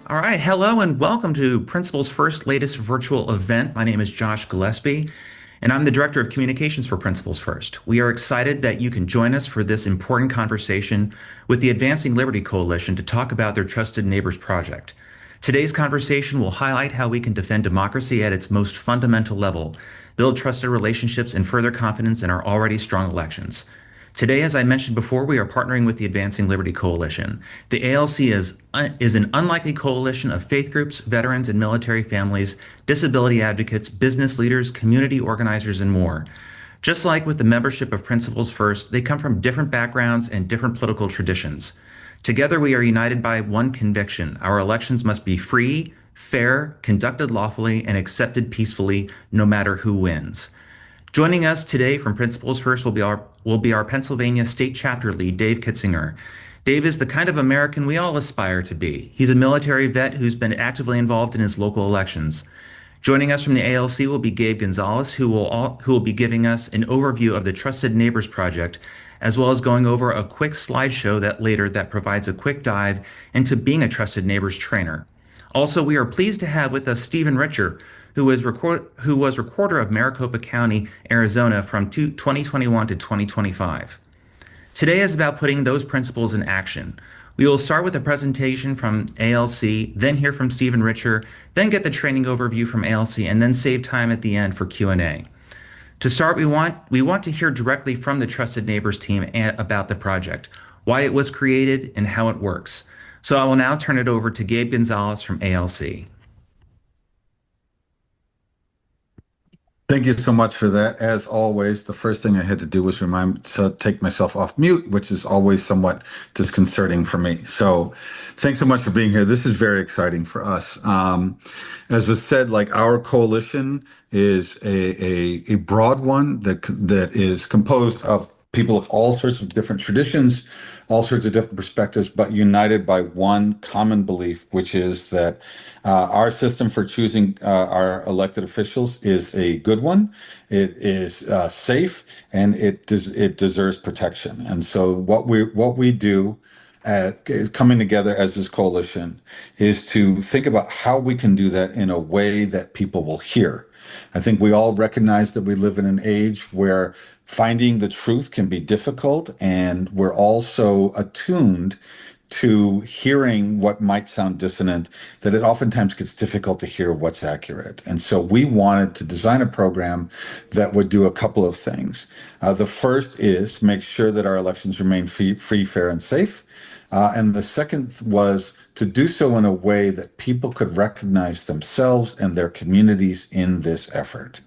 All right, hello and welcome to Principal's First latest virtual event. My name is Josh Gillespie, and I'm the Director of Communications for Principals First. We are excited that you can join us for this important conversation with the Advancing Liberty Coalition to talk about their Trusted Neighbors project. Today's conversation will highlight how we can defend democracy at its most fundamental level, build trusted relationships, and further confidence in our already strong elections. Today, as I mentioned before, we are partnering with the Advancing Liberty Coalition. The ALC is an unlikely coalition of faith groups, veterans and military families, disability advocates, business leaders, community organizers, and more. Just like with the membership of Principals First, they come from different backgrounds and different political traditions. Together, we are united by one conviction: our elections must be free, fair, conducted lawfully, and accepted peacefully, no matter who wins. Joining us today from Principals First will be our Pennsylvania State Chapter Lead, Dave Kitzinger. Dave is the kind of American we all aspire to be. He's a military vet who's been actively involved in his local elections. Joining us from the ALC will be Gabe Gonzalez, who will be giving us an overview of the Trusted Neighbors Project, as well as going over a quick slideshow that provides a quick dive into being a Trusted Neighbors trainer. Also, we are pleased to have with us Stephen Richer, who was recorder of Maricopa County, Arizona from 2021 to 2025. Today is about putting those principles in action. We will start with a presentation from ALC, then hear from Stephen Richer, then get the training overview from ALC, and then save time at the end for Q&A. To start, we want to hear directly from the Trusted Neighbors team about the project, why it was created, and how it works. So I will now turn it over to Gabe Gonzalez from ALC. Thank you so much for that. As always, the first thing I had to do was take myself off mute, which is always somewhat disconcerting for me. So thanks so much for being here. This is very exciting for us. As was said, like, our coalition is a broad one that is composed of people of all sorts of different traditions, all sorts of different perspectives, but united by one common belief, which is that our system for choosing our elected officials is a good one. It is safe, and it deserves protection. And so what we do, coming together as this coalition, is to think about how we can do that in a way that people will hear. I think we all recognize that we live in an age where finding the truth can be difficult, and we're also attuned to hearing what might sound dissonant, that it oftentimes gets difficult to hear what's accurate. And so we wanted to design a program that would do a couple of things. The first is to make sure that our elections remain free, fair, and safe. And the second was to do so in a way that people could recognize themselves and their communities in this effort.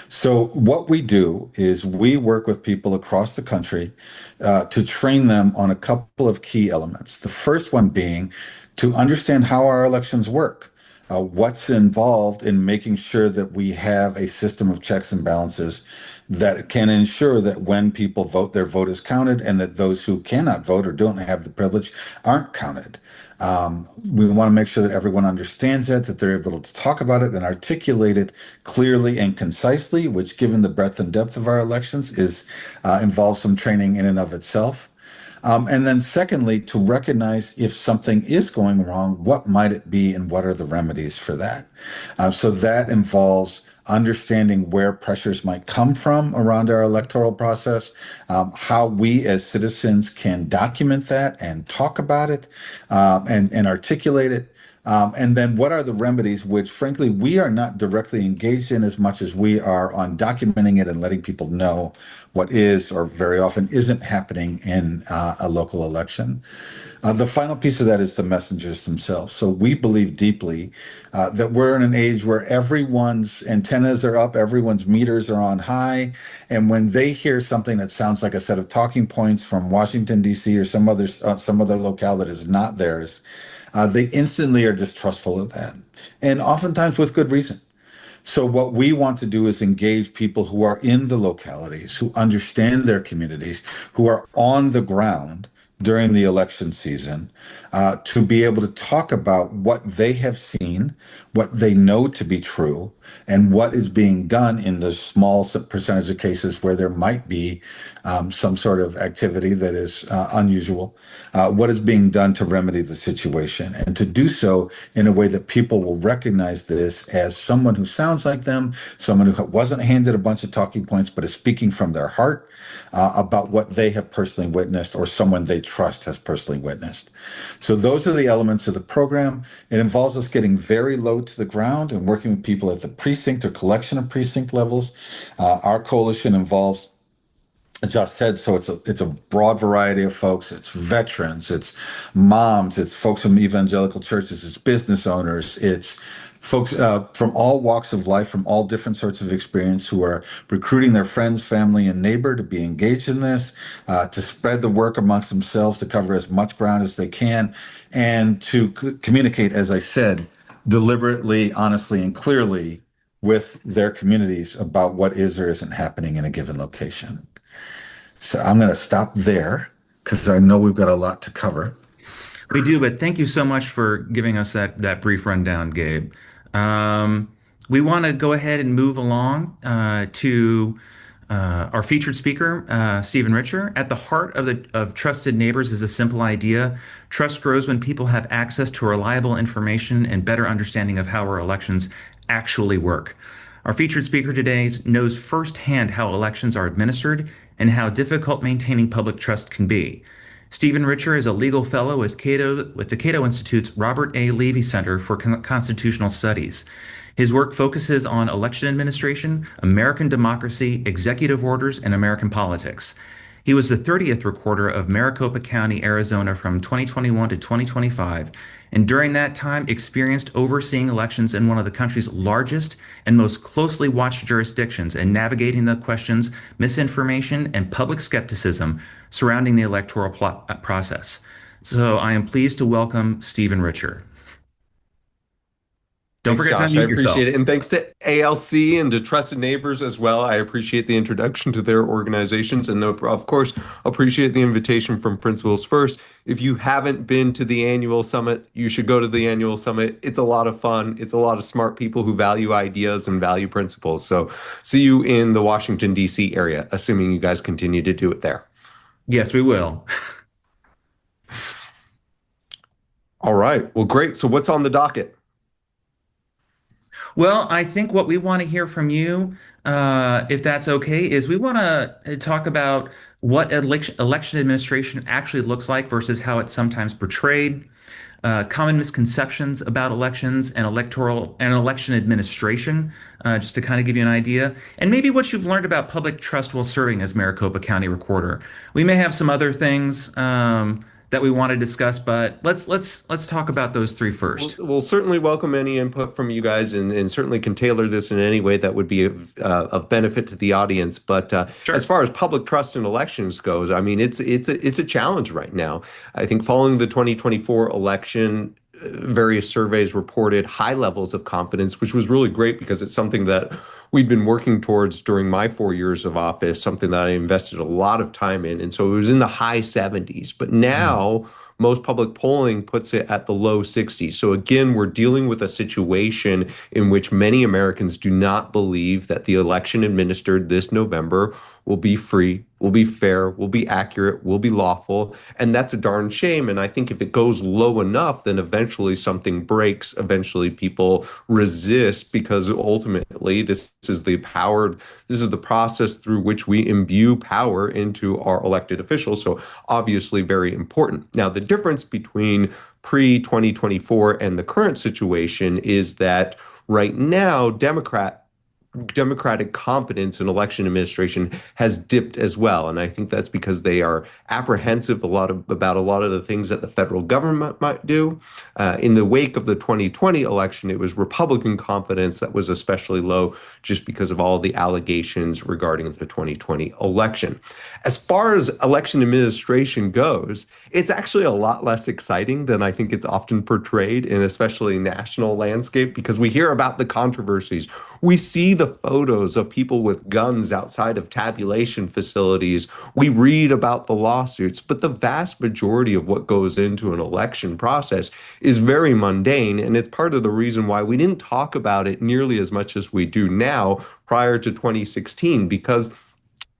So what we do is we work with people across the country to train them on a couple of key elements. The first one being to understand how our elections work. What's involved in making sure that we have a system of checks and balances that can ensure that when people vote, their vote is counted, and that those who cannot vote or don't have the privilege aren't counted. We want to make sure that everyone understands that they're able to talk about it and articulate it clearly and concisely, which, given the breadth and depth of our elections, involves some training in and of itself. And then secondly, to recognize if something is going wrong, what might it be and what are the remedies for that? So that involves understanding where pressures might come from around our electoral process, how we as citizens can document that and talk about it, and articulate it. And then what are the remedies, which frankly we are not directly engaged in as much as we are on documenting it and letting people know what is or very often isn't happening in a local election. The final piece of that is the messengers themselves. So we believe deeply that we're in an age where everyone's antennas are up, everyone's meters are on high, and when they hear something that sounds like a set of talking points from Washington, D.C. or some other locale that is not theirs, they instantly are distrustful of that, and oftentimes with good reason. So what we want to do is engage people who are in the localities, who understand their communities, who are on the ground during the election season, to be able to talk about what they have seen, what they know to be true, and what is being done in the small percentage of cases where there might be some sort of activity that is unusual, what is being done to remedy the situation, and to do so in a way that people will recognize this as someone who sounds like them, someone who wasn't handed a bunch of talking points, but is speaking from their heart about what they have personally witnessed or someone they trust has personally witnessed. So those are the elements of the program. It involves us getting very low to the ground and working with people at the precinct or collection of precinct levels. Our coalition involves, as Josh said, so it's a broad variety of folks. It's veterans, it's moms, it's folks from evangelical churches, it's business owners, it's folks from all walks of life, from all different sorts of experience, who are recruiting their friends, family, and neighbor to be engaged in this, to spread the work amongst themselves, to cover as much ground as they can, and to communicate, as I said, deliberately, honestly, and clearly with their communities about what is or isn't happening in a given location. So I'm going to stop there because I know we've got a lot to cover. We do, but thank you so much for giving us that brief rundown, Gabe. Um, we want to go ahead and move along to our featured speaker, Stephen Richer. At the heart of Trusted Neighbors is a simple idea. Trust grows when people have access to reliable information and better understanding of how our elections actually work. Our featured speaker today knows firsthand how elections are administered and how difficult maintaining public trust can be. Stephen Richer is a legal fellow with the Cato Institute's Robert A. Levy Center for Constitutional Studies. His work focuses on election administration, American democracy, executive orders, and American politics. He was the 30th recorder of Maricopa County, Arizona from 2021 to 2025, and during that time experienced overseeing elections in one of the country's largest and most closely watched jurisdictions and navigating the questions, misinformation, and public skepticism surrounding the electoral process. So I am pleased to welcome Stephen Richer. Don't Thanks, forget Josh. to I unmute yourself. appreciate it. And thanks to ALC and to Trusted Neighbors as well. I appreciate the introduction to their organizations and, of course, appreciate the invitation from Principles First. If you haven't been to the annual summit, you should go to the annual summit. It's a lot of fun. It's a lot of smart people who value ideas and value principles. So see you in the Washington, D.C. area, assuming you guys continue to do it there. Yes, we will. All right. Well, great. So what's on the docket? Well, I think what we want to hear from you, if that's okay, is we want to talk about what election administration actually looks like versus how it's sometimes portrayed, common misconceptions about elections and election administration, just to kind of give you an idea, and maybe what you've learned about public trust while serving as Maricopa County Recorder. We may have some other things that we want to discuss, but let's talk about those three first. We'll certainly welcome any input from you guys, and certainly can tailor this in any way that would be of benefit to the audience. But Sure. As far as public trust in elections goes, I mean, it's a challenge right now. I think following the 2024 election, various surveys reported high levels of confidence, which was really great because it's something that we've been working towards during my 4 years of office, something that I invested a lot of time in. And so it was in the high 70s. But now most public polling puts it at the low 60s. So again, we're dealing with a situation in which many Americans do not believe that the election administered this November will be free, will be fair, will be accurate, will be lawful. And that's a darn shame. And I think if it goes low enough, then eventually something breaks. Eventually people resist, because ultimately this is the process through which we imbue power into our elected officials. So obviously very important. Now, the difference between pre-2024 and the current situation is that right now, Democratic confidence in election administration has dipped as well. And I think that's because they are apprehensive about a lot of the things that the federal government might do. In the wake of the 2020 election, it was Republican confidence that was especially low just because of all the allegations regarding the 2020 election. As far as election administration goes, it's actually a lot less exciting than I think it's often portrayed in especially national landscape, because we hear about the controversies. We see the the photos of people with guns outside of tabulation facilities. We read about the lawsuits, but the vast majority of what goes into an election process is very mundane. And it's part of the reason why we didn't talk about it nearly as much as we do now prior to 2016, because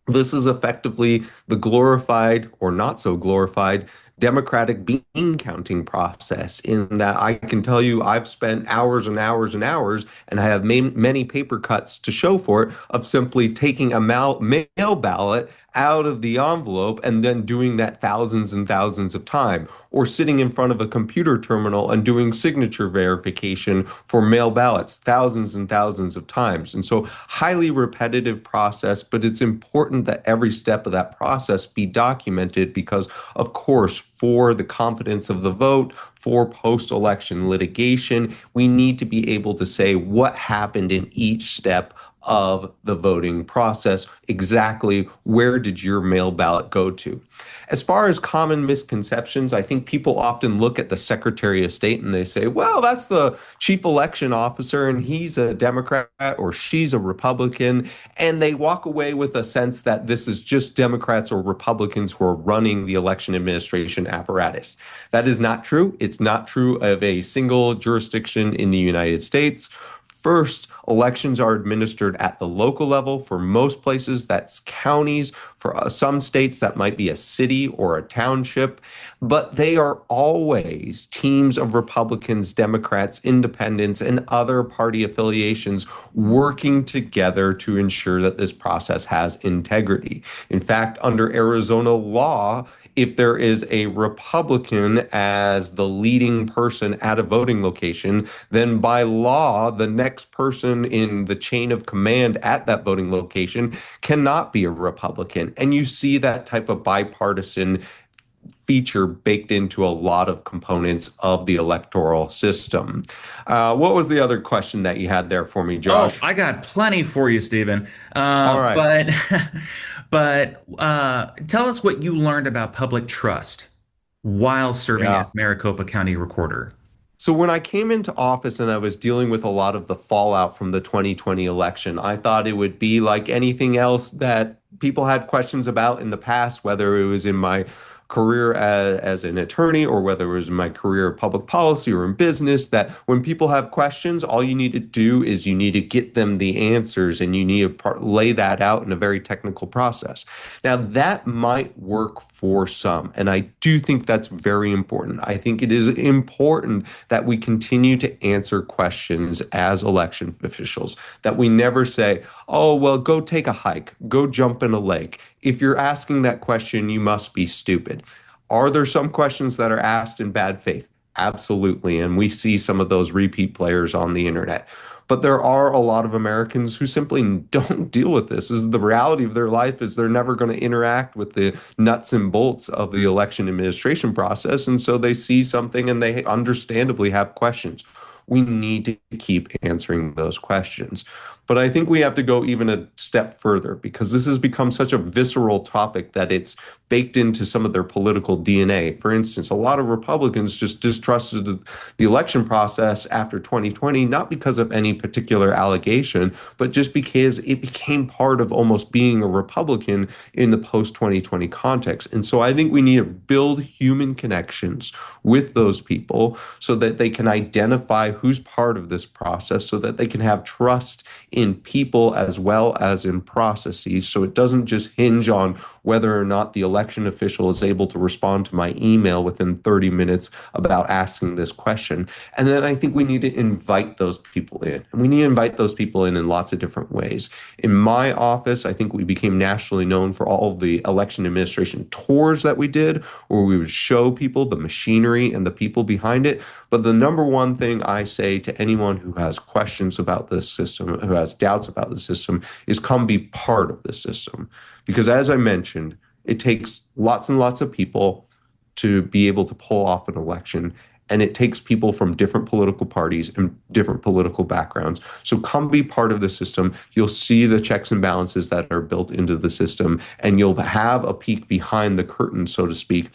this is effectively the glorified or not so glorified democratic bean counting process, in that I can tell you I've spent hours and hours and hours, and I have many paper cuts to show for it, of simply taking a mail ballot out of the envelope and then doing that thousands and thousands of times, or sitting in front of a computer terminal and doing signature verification for mail ballots thousands and thousands of times. And so highly repetitive process, but it's important that every step of that process be documented because, of course, for the confidence of the vote, for post-election litigation, we need to be able to say what happened in each step of the voting process. Exactly where did your mail ballot go to? As far as common misconceptions, I think people often look at the Secretary of State and they say, well, that's the chief election officer and he's a Democrat or she's a Republican. And they walk away with a sense that this is just Democrats or Republicans who are running the election administration apparatus. That is not true. It's not true of a single jurisdiction in the United States. First, elections are administered at the local level. For most places, that's counties. For some states, that might be a city or a township. But they are always teams of Republicans, Democrats, independents, and other party affiliations working together to ensure that this process has integrity. In fact, under Arizona law, if there is a Republican as the leading person at a voting location, then by law, the next person in the chain of command at that voting location cannot be a Republican. And you see that type of bipartisan feature baked into a lot of components of the electoral system. What was the other question that you had there for me, Josh? Oh, I got plenty for you, Stephen. All right. But tell us what you learned about public trust while serving Yeah. as Maricopa County Recorder. So when I came into office and I was dealing with a lot of the fallout from the 2020 election, I thought it would be like anything else that people had questions about in the past, whether it was in my career as an attorney or whether it was in my career of public policy or in business, that when people have questions, all you need to do is you need to get them the answers and you need to lay that out in a very technical process. Now, that might work for some, and I do think that's very important. I think it is important that we continue to answer questions as election officials, that we never say, oh, well, go take a hike, go jump in a lake. If you're asking that question, you must be stupid. Are there some questions that are asked in bad faith? Absolutely. And we see some of those repeat players on the internet. But there are a lot of Americans who simply don't deal with this. This is the reality of their life, is they're never going to interact with the nuts and bolts of the election administration process. And so they see something and they understandably have questions. We need to keep answering those questions. But I think we have to go even a step further, because this has become such a visceral topic that it's baked into some of their political DNA. For instance, a lot of Republicans just distrusted the election process after 2020, not because of any particular allegation, but just because it became part of almost being a Republican in the post-2020 context. And so I think we need to build human connections with those people so that they can identify who's part of this process, so that they can have trust in people as well as in processes. So it doesn't just hinge on whether or not the election official is able to respond to my email within 30 minutes about asking this question. And then I think we need to invite those people in. And we need to invite those people in lots of different ways. In my office, I think we became nationally known for all of the election administration tours that we did, where we would show people the machinery and the people behind it. But the number one thing I say to anyone who has questions about this system, who has doubts about the system, is come be part of the system. Because as I mentioned, it takes lots and lots of people to be able to pull off an election. And it takes people from different political parties and different political backgrounds. So come be part of the system. You'll see the checks and balances that are built into the system, and you'll have a peek behind the curtain, so to speak,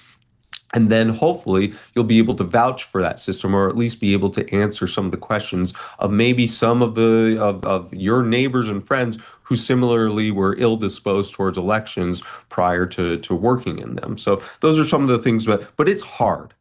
And then hopefully you'll be able to vouch for that system, or at least be able to answer some of the questions of maybe some of the of your neighbors and friends who similarly were ill disposed towards elections prior to working in them. So those are some of the things, but it's hard.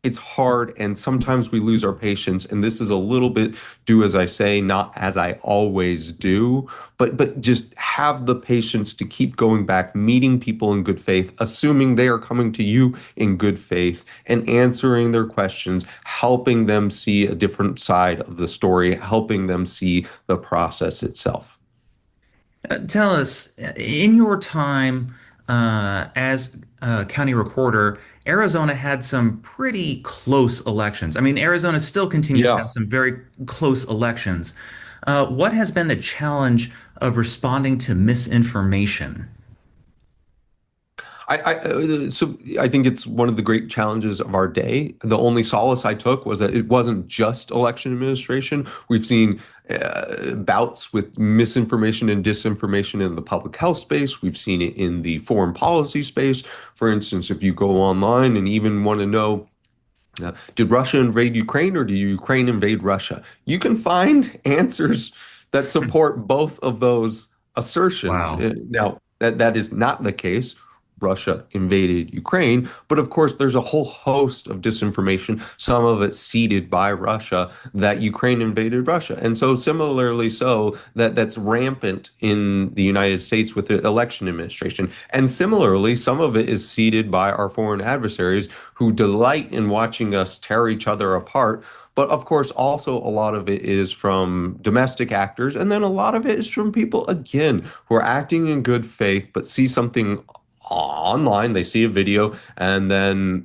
It's hard, and sometimes we lose our patience, and this is a little bit do as I say, not as I always do, but just have the patience to keep going back, meeting people in good faith, assuming they are coming to you in good faith, and answering their questions, helping them see a different side of the story, helping them see the process itself. Tell us, in your time as county recorder, Arizona had some pretty close elections. I mean, Arizona still continues to Yeah. have some very close elections. What has been the challenge of responding to misinformation? So I think it's one of the great challenges of our day. The only solace I took was that it wasn't just election administration. We've seen bouts with misinformation and disinformation in the public health space. We've seen it in the foreign policy space. For instance, if you go online and even want to know, did Russia invade Ukraine or did Ukraine invade Russia? You can find answers that support both of those assertions. Wow. Now, that is not the case. Russia invaded Ukraine, but of course, there's a whole host of disinformation, some of it seeded by Russia, that Ukraine invaded Russia. And so, similarly, so that's rampant in the United States with the election administration. And similarly, some of it is seeded by our foreign adversaries who delight in watching us tear each other apart. But of course, also a lot of it is from domestic actors. And then a lot of it is from people, again, who are acting in good faith, but see something online, they see a video, and then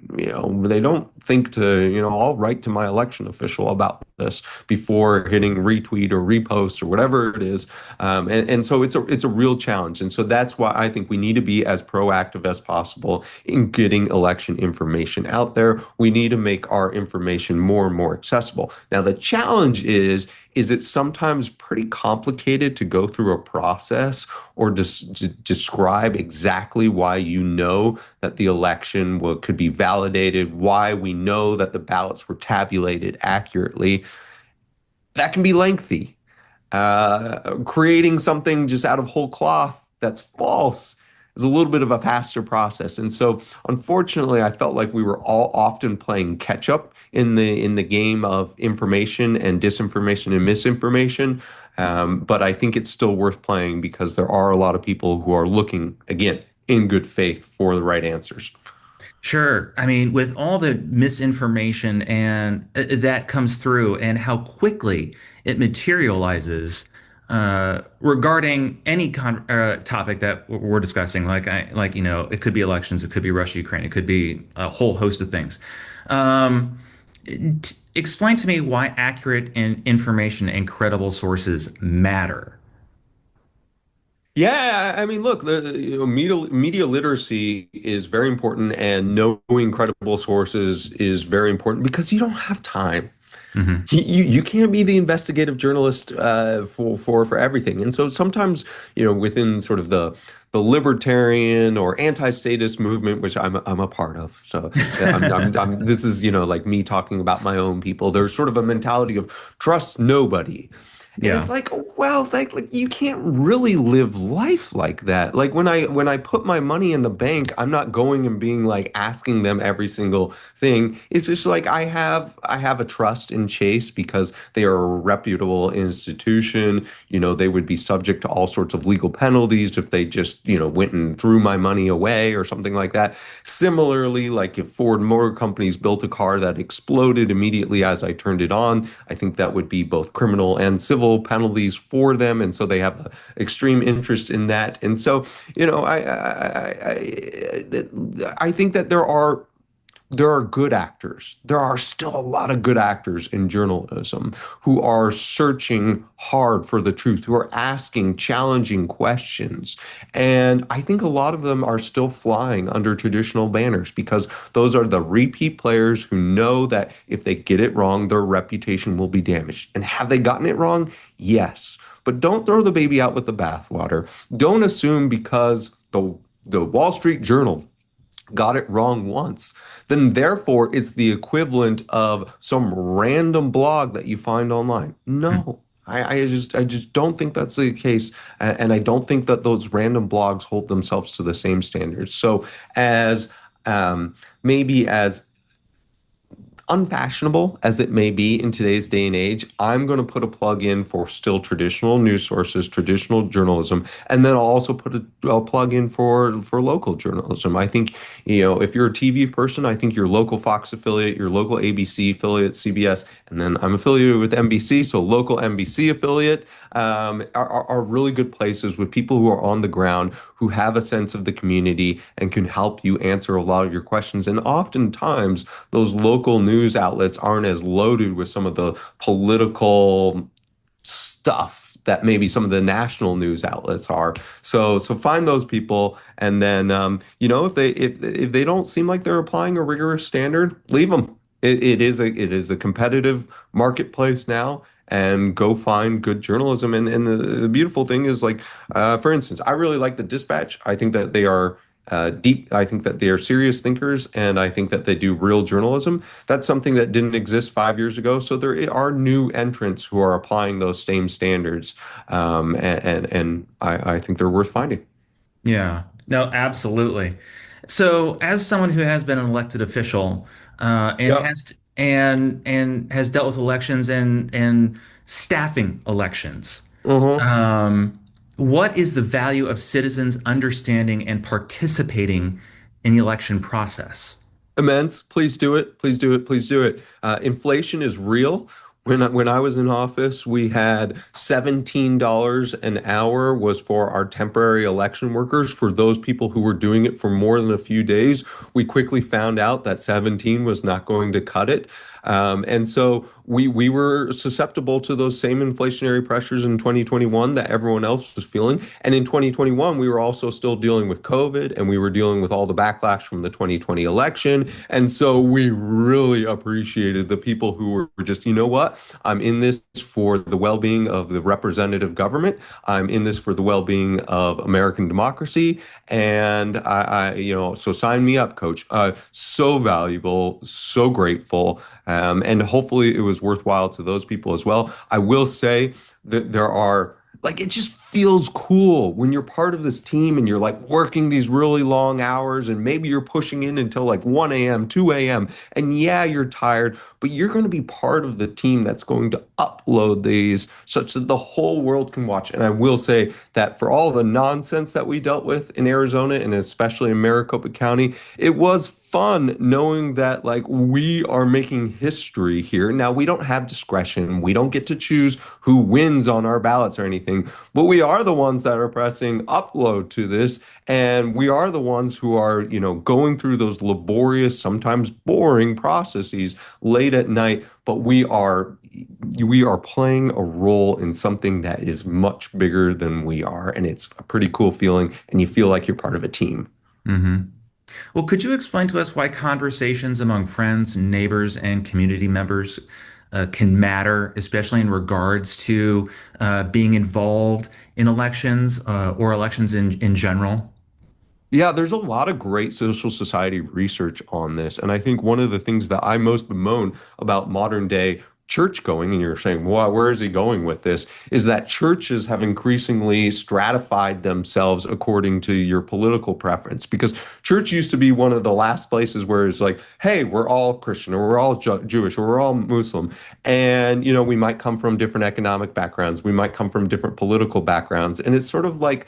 they don't think to I'll write to my election official about this before hitting retweet or repost or whatever it is. And so it's a real challenge, and so that's why I think we need to be as proactive as possible in getting election information out there. We need to make our information more and more accessible. Now the challenge is it's sometimes pretty complicated to go through a process or just to describe exactly why that the election could be validated, why we know that the ballots were tabulated accurately. That can be lengthy. Creating something just out of whole cloth that's false is a little bit of a faster process. And so, unfortunately, I felt like we were all often playing catch up in the game of information and disinformation and misinformation. But I think it's still worth playing because there are a lot of people who are looking, again, in good faith for the right answers. Sure. I mean, with all the misinformation and that comes through and how quickly it materializes regarding any topic that we're discussing, it could be elections, it could be Russia, Ukraine, it could be a whole host of things. Um, Explain to me why accurate information and credible sources matter. Yeah, I mean, look, media literacy is very important, and knowing credible sources is very important because you don't have time. Hmm. You can't be the investigative journalist for everything, and so sometimes within sort of the libertarian or anti-statist movement, which I'm a part of. So this is like me talking about my own people. There's sort of a mentality of trust nobody. And it's Yeah. like, well, like you can't really live life like that. Like when I put my money in the bank, I'm not going and being like asking them every single thing. It's just like I have a trust in Chase because they are a reputable institution. They would be subject to all sorts of legal penalties if they just, went and threw my money away or something like that. Similarly, like if Ford Motor Companies built a car that exploded immediately as I turned it on, I think that would be both criminal and civil penalties for them, and so they have an extreme interest in that. And so, I think that there are good actors. There are still a lot of good actors in journalism who are searching hard for the truth, who are asking challenging questions. And I think a lot of them are still flying under traditional banners because those are the repeat players who know that if they get it wrong, their reputation will be damaged. And have they gotten it wrong? Yes. But don't throw the baby out with the bathwater. Don't assume because the Wall Street Journal got it wrong once, then therefore it's the equivalent of some random blog that you find online. No. I just don't think that's the case, and I don't think that those random blogs hold themselves to the same standards. So, as maybe as unfashionable as it may be in today's day and age, I'm going to put a plug in for still traditional news sources, traditional journalism, and then I'll also put a plug in for local journalism. I think, if you're a TV person, I think your local Fox affiliate, your local ABC affiliate, CBS, and then I'm affiliated with NBC, so local NBC affiliate are really good places with people who are on the ground, who have a sense of the community and can help you answer a lot of your questions. And oftentimes, those local news outlets aren't as loaded with some of the political stuff that maybe some of the national news outlets are. So find those people, and then if they don't seem like they're applying a rigorous standard, leave them. It is a competitive marketplace now, and go find good journalism. And the beautiful thing is, like, for instance, I really like the Dispatch. I think that they are deep. I think that they are serious thinkers, and I think that they do real journalism. That's something that didn't exist 5 years ago. So there are new entrants who are applying those same standards, and I think they're worth finding. Yeah, no, absolutely. So, as someone who has been an elected official, and Yep. has dealt with elections and staffing elections, Uh-huh. what is the value of citizens understanding and participating in the election process? Immense. Please do it. Please do it. Please do it. Inflation is real. When I was in office, we had $17 an hour was for our temporary election workers. For those people who were doing it for more than a few days, we quickly found out that 17 was not going to cut it. And so we were susceptible to those same inflationary pressures in 2021 that everyone else was feeling. And in 2021, we were also still dealing with COVID, and we were dealing with all the backlash from the 2020 election. And so we really appreciated the people who were just, you know what? I'm in this for the well-being of the representative government. I'm in this for the well-being of American democracy. And so sign me up, coach. So valuable, so grateful. And hopefully it was worthwhile to those people as well. I will say that it just feels cool when you're part of this team and you're like working these really long hours, and maybe you're pushing in until like 1 a.m., 2 a.m. And yeah, you're tired, but you're going to be part of the team that's going to upload these such that the whole world can watch. And I will say that for all the nonsense that we dealt with in Arizona, and especially in Maricopa County, it was fun knowing that, like, we are making history here. Now, we don't have discretion. We don't get to choose who wins on our ballots or anything, but we are the ones that are pressing upload to this. And we are the ones who are, going through those laborious, sometimes boring processes late at night. But we are playing a role in something that is much bigger than we are. And it's a pretty cool feeling. And you feel like you're part of a team. Hmm. Well, could you explain to us why conversations among friends, neighbors, and community members can matter, especially in regards to being involved in elections or elections in general? Yeah, there's a lot of great social society research on this. And I think one of the things that I most bemoan about modern day church going, and you're saying, well, where is he going with this? Is that churches have increasingly stratified themselves according to your political preference. Because church used to be one of the last places where it's like, hey, we're all Christian, or we're all Jewish, or we're all Muslim. And, we might come from different economic backgrounds. We might come from different political backgrounds. And it's sort of like,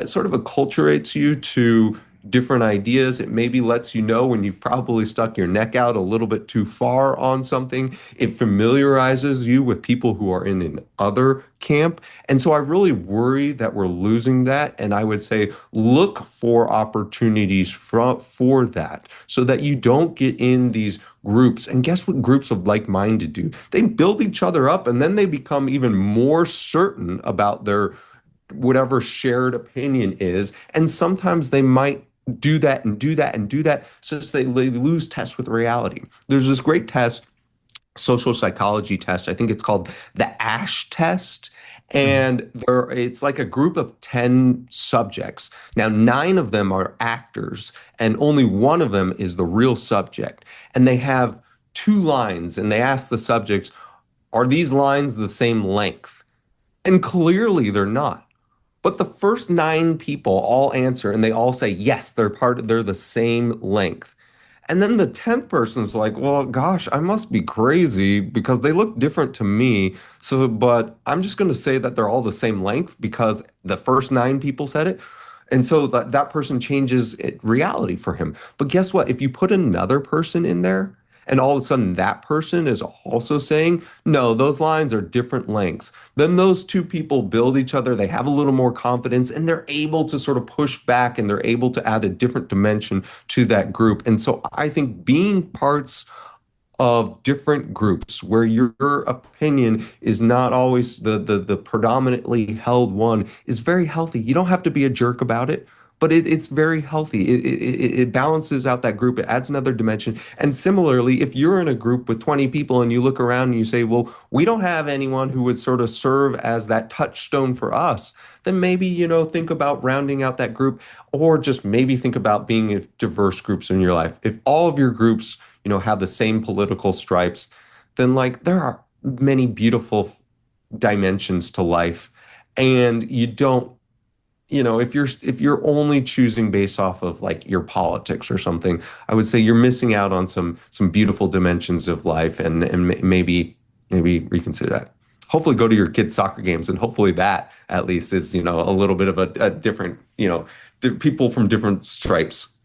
sort of acculturates you to different ideas. It maybe lets you know when you've probably stuck your neck out a little bit too far on something. It familiarizes you with people who are in an other camp. And so I really worry that we're losing that. And I would say look for opportunities for that, so that you don't get in these groups. And guess what groups of like-minded do? They build each other up, and then they become even more certain about their whatever shared opinion is. And sometimes they might do that and do that and do that, since they lose touch with reality. There's this great test, social psychology test. I think it's called the ASH test. Mhm. And it's like a group of 10 subjects. Now, 9 of them are actors, and only one of them is the real subject. And they have 2 lines, and they ask the subjects, are these lines the same length? And clearly they're not. But the first 9 people all answer, and they all say, yes, they're the same length. And then the 10th person's like, well, gosh, I must be crazy because they look different to me. So, but I'm just going to say that they're all the same length because the first 9 people said it. And so that person changes reality for him. But guess what? If you put another person in there, and all of a sudden that person is also saying, no, those lines are different lengths, then those 2 people build each other. They have a little more confidence and they're able to sort of push back and they're able to add a different dimension to that group. And so I think being parts of different groups where your opinion is not always the predominantly held one is very healthy. You don't have to be a jerk about it, but it's very healthy. It balances out that group. It adds another dimension. And similarly, if you're in a group with 20 people and you look around and you say, well, we don't have anyone who would sort of serve as that touchstone for us, then maybe, think about rounding out that group, or just maybe think about being in diverse groups in your life. If all of your groups have the same political stripes, then like there are many beautiful dimensions to life. And you don't, if you're only choosing based off of like your politics or something, I would say you're missing out on some beautiful dimensions of life, and maybe reconsider that. Hopefully go to your kids' soccer games, and hopefully that at least is, a little bit of a different, people from different stripes.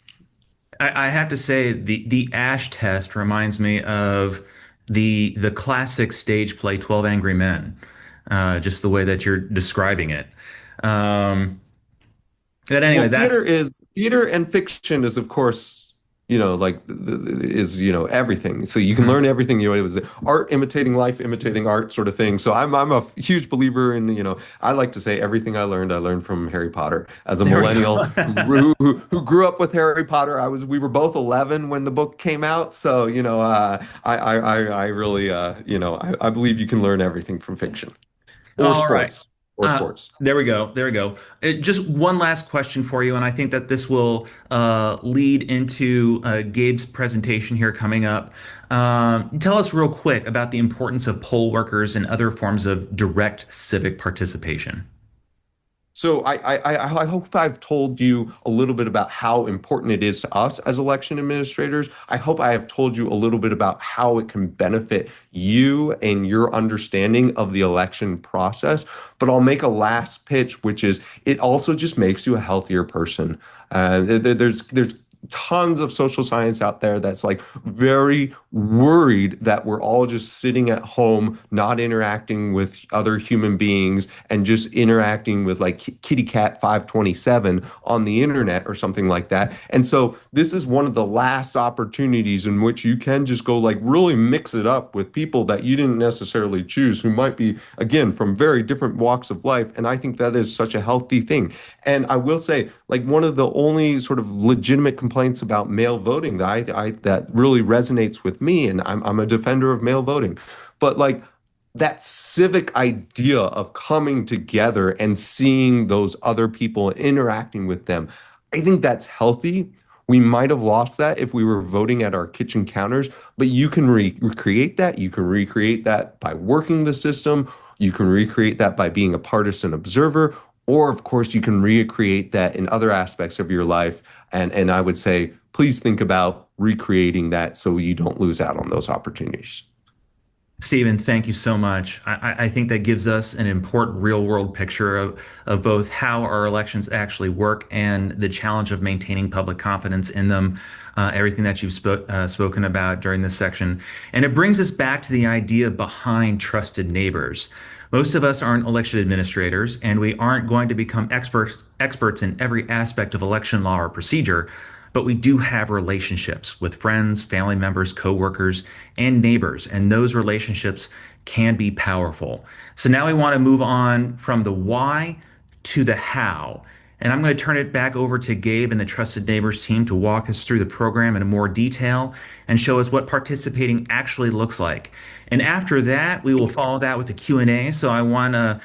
I have to say the Ash test reminds me of the classic stage play 12 Angry Men, just the way that you're describing it. Um, but Well, anyway, that's theater and fiction is, of course, like is everything. So you can mhm. learn everything. It was art imitating life, imitating art, sort of thing. So I'm a huge believer in, I like to say everything I learned from Harry Potter. As a There we millennial go. who grew up with Harry Potter, we were both 11 when the book came out. So I really I believe you can learn everything from fiction or All right. sports or sports. There we go. There we go. Just one last question for you, and I think that this will lead into Gabe's presentation here coming up. Tell us real quick about the importance of poll workers and other forms of direct civic participation. So I hope I've told you a little bit about how important it is to us as election administrators. I hope I have told you a little bit about how it can benefit you and your understanding of the election process. But I'll make a last pitch, which is it also just makes you a healthier person. There's tons of social science out there that's like very worried that we're all just sitting at home, not interacting with other human beings and just interacting with like kitty cat 527 on the internet or something like that. And so this is one of the last opportunities in which you can just go like really mix it up with people that you didn't necessarily choose, who might be, again, from very different walks of life. And I think that is such a healthy thing. And I will say, like, one of the only sort of legitimate complaints about mail voting that really resonates with me, and I'm a defender of mail voting, but like that civic idea of coming together and seeing those other people and interacting with them, I think that's healthy. We might have lost that if we were voting at our kitchen counters, but you can recreate that. You can recreate that by working the system. You can recreate that by being a partisan observer, or, of course, you can recreate that in other aspects of your life. And I would say, please think about recreating that so you don't lose out on those opportunities. Stephen, thank you so much. I think that gives us an important real world picture of both how our elections actually work and the challenge of maintaining public confidence in them, everything that you've spoken about during this section. And it brings us back to the idea behind trusted neighbors. Most of us aren't election administrators, and we aren't going to become experts in every aspect of election law or procedure, but we do have relationships with friends, family members, coworkers, and neighbors, and those relationships can be powerful. So now we want to move on from the why to the how. And I'm going to turn it back over to Gabe and the Trusted Neighbors team to walk us through the program in more detail and show us what participating actually looks like. And after that, we will follow that with a Q&A. So I want to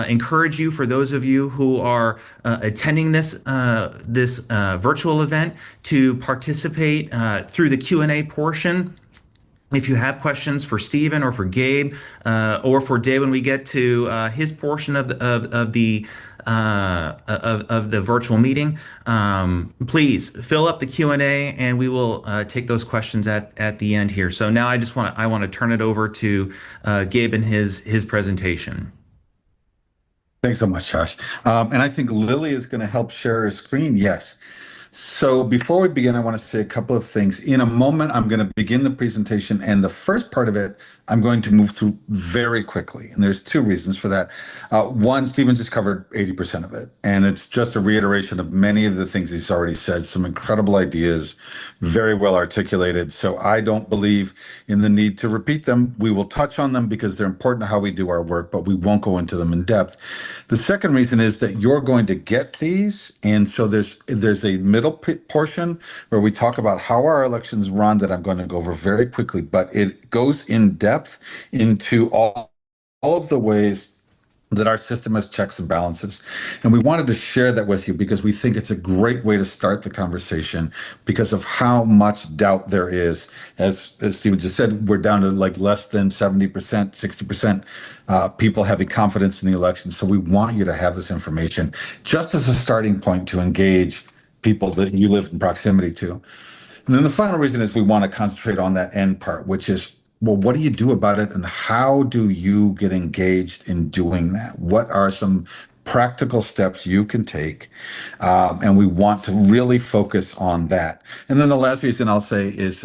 encourage you, for those of you who are attending this virtual event, to participate through the Q&A portion. If you have questions for Stephen or for Gabe or for Dave when we get to his portion of the virtual meeting, please fill up the Q&A and we will take those questions at the end here. So now I want to turn it over to Gabe and his presentation. Thanks so much, Josh. And I think Lily is going to help share her screen. Yes. So before we begin, I want to say a couple of things. In a moment, I'm going to begin the presentation, and the first part of it, I'm going to move through very quickly. And there's two reasons for that. One, Stephen just covered 80% of it, and it's just a reiteration of many of the things he's already said. Some incredible ideas, very well articulated. So I don't believe in the need to repeat them. We will touch on them because they're important to how we do our work, but we won't go into them in depth. The second reason is that you're going to get these, and so there's a middle portion where we talk about how our elections run that I'm going to go over very quickly, but it goes in depth into all of the ways that our system has checks and balances. And we wanted to share that with you because we think it's a great way to start the conversation because of how much doubt there is. As Stephen just said, we're down to like less than 70%, 60% people having confidence in the election. So we want you to have this information just as a starting point to engage people that you live in proximity to. And then the final reason is we want to concentrate on that end part, which is, well, what do you do about it and how do you get engaged in doing that? What are some practical steps you can take? And we want to really focus on that. And then the last reason I'll say is